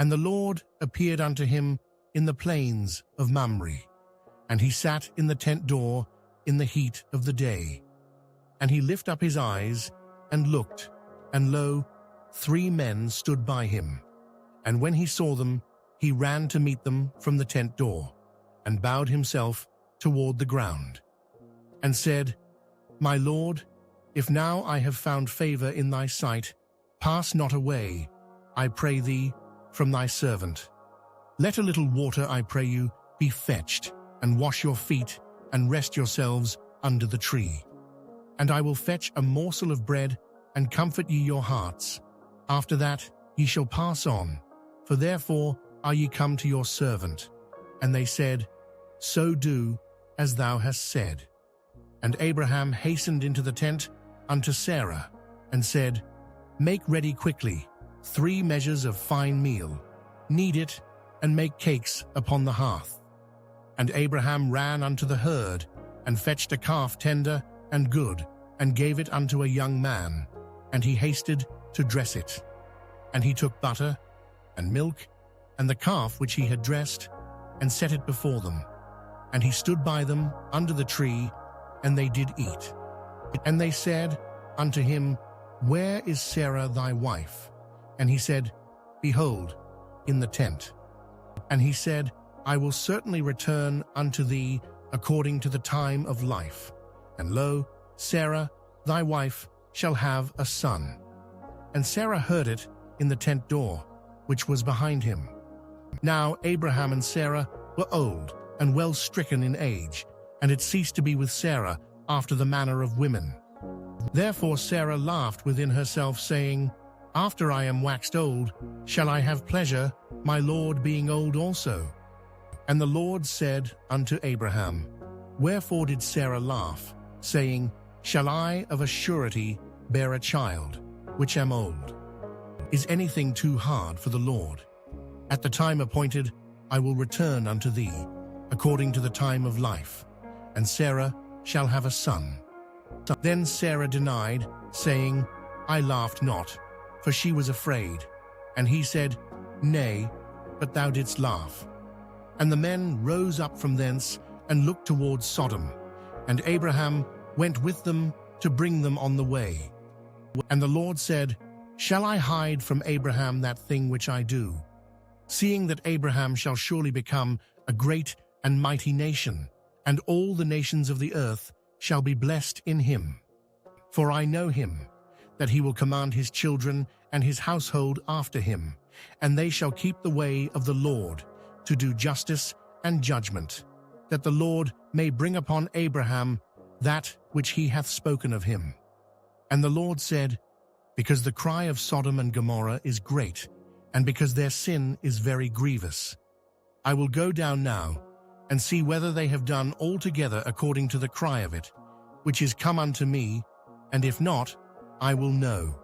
And the Lord appeared unto him in the plains of Mamre, and he sat in the tent door in the heat of the day. And he lifted up his eyes and looked, and lo, 3 men stood by him. And when he saw them, he ran to meet them from the tent door, and bowed himself toward the ground, and said, My Lord, if now I have found favor in thy sight, pass not away, I pray thee, from thy servant. Let a little water, I pray you, be fetched, and wash your feet, and rest yourselves under the tree. And I will fetch a morsel of bread, and comfort ye your hearts. After that ye shall pass on, for therefore are ye come to your servant. And they said, So do as thou hast said. And Abraham hastened into the tent unto Sarah, and said, Make ready quickly 3 measures of fine meal, knead it, and make cakes upon the hearth. And Abraham ran unto the herd, and fetched a calf tender and good, and gave it unto a young man, and he hasted to dress it. And he took butter and milk, and the calf which he had dressed, and set it before them. And he stood by them under the tree, and they did eat. And they said unto him, Where is Sarah thy wife? And he said, Behold, in the tent. And he said, I will certainly return unto thee according to the time of life. And lo, Sarah thy wife shall have a son. And Sarah heard it in the tent door, which was behind him. Now Abraham and Sarah were old and well stricken in age, and it ceased to be with Sarah after the manner of women. Therefore Sarah laughed within herself, saying, After I am waxed old, shall I have pleasure, my Lord being old also? And the Lord said unto Abraham, Wherefore did Sarah laugh, saying, Shall I of a surety bear a child, which am old? Is anything too hard for the Lord? At the time appointed I will return unto thee, according to the time of life, and Sarah shall have a son. Then Sarah denied, saying, I laughed not, for she was afraid. And he said, Nay, but thou didst laugh. And the men rose up from thence, and looked toward Sodom. And Abraham went with them to bring them on the way. And the Lord said, Shall I hide from Abraham that thing which I do? Seeing that Abraham shall surely become a great and mighty nation, and all the nations of the earth shall be blessed in him. For I know him, that he will command his children and his household after him, and they shall keep the way of the Lord, to do justice and judgment, that the Lord may bring upon Abraham that which he hath spoken of him. And the Lord said, Because the cry of Sodom and Gomorrah is great, and because their sin is very grievous, I will go down now, and see whether they have done altogether according to the cry of it, which is come unto me, and if not, I will know.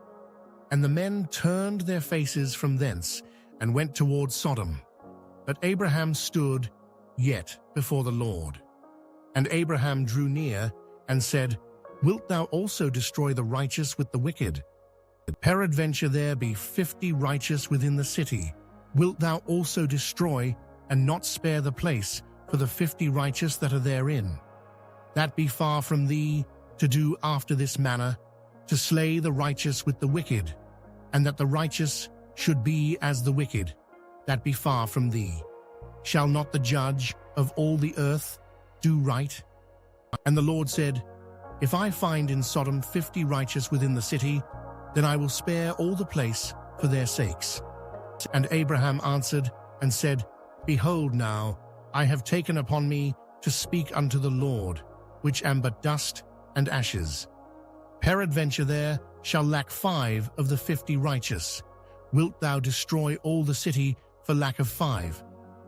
And the men turned their faces from thence, and went toward Sodom. But Abraham stood yet before the Lord. And Abraham drew near, and said, Wilt thou also destroy the righteous with the wicked? Peradventure there be 50 righteous within the city. Wilt thou also destroy, and not spare the place for the 50 righteous that are therein? That be far from thee to do after this manner, to slay the righteous with the wicked, and that the righteous should be as the wicked. That be far from thee. Shall not the judge of all the earth do right? And the Lord said, If I find in Sodom 50 righteous within the city, then I will spare all the place for their sakes. And Abraham answered and said, Behold now, I have taken upon me to speak unto the Lord, which am but dust and ashes. Peradventure there shall lack 5 of the 50 righteous. Wilt thou destroy all the city for lack of 5?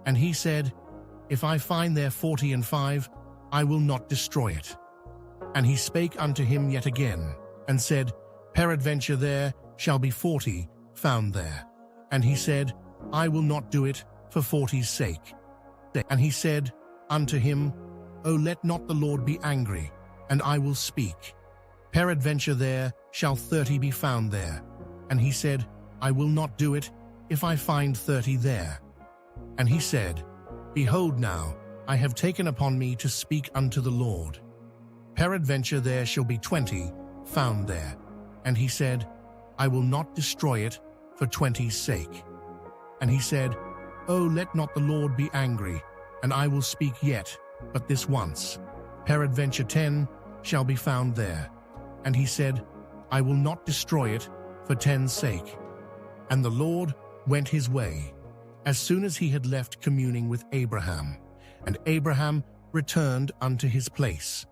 And he said, If I find there 40 and 5, I will not destroy it. And he spake unto him yet again, and said, Peradventure there shall be 40 found there. And he said, I will not do it for 40's sake. And he said unto him, O let not the Lord be angry, and I will speak. Peradventure there shall 30 be found there. And he said, I will not do it if I find 30 there? And he said, Behold now, I have taken upon me to speak unto the Lord. Peradventure there shall be 20 found there. And he said, I will not destroy it for 20's sake. And he said, Oh, let not the Lord be angry, and I will speak yet, but this once. Peradventure 10 shall be found there. And he said, I will not destroy it for 10's sake. And the Lord went his way, as soon as he had left communing with Abraham. And Abraham returned unto his place.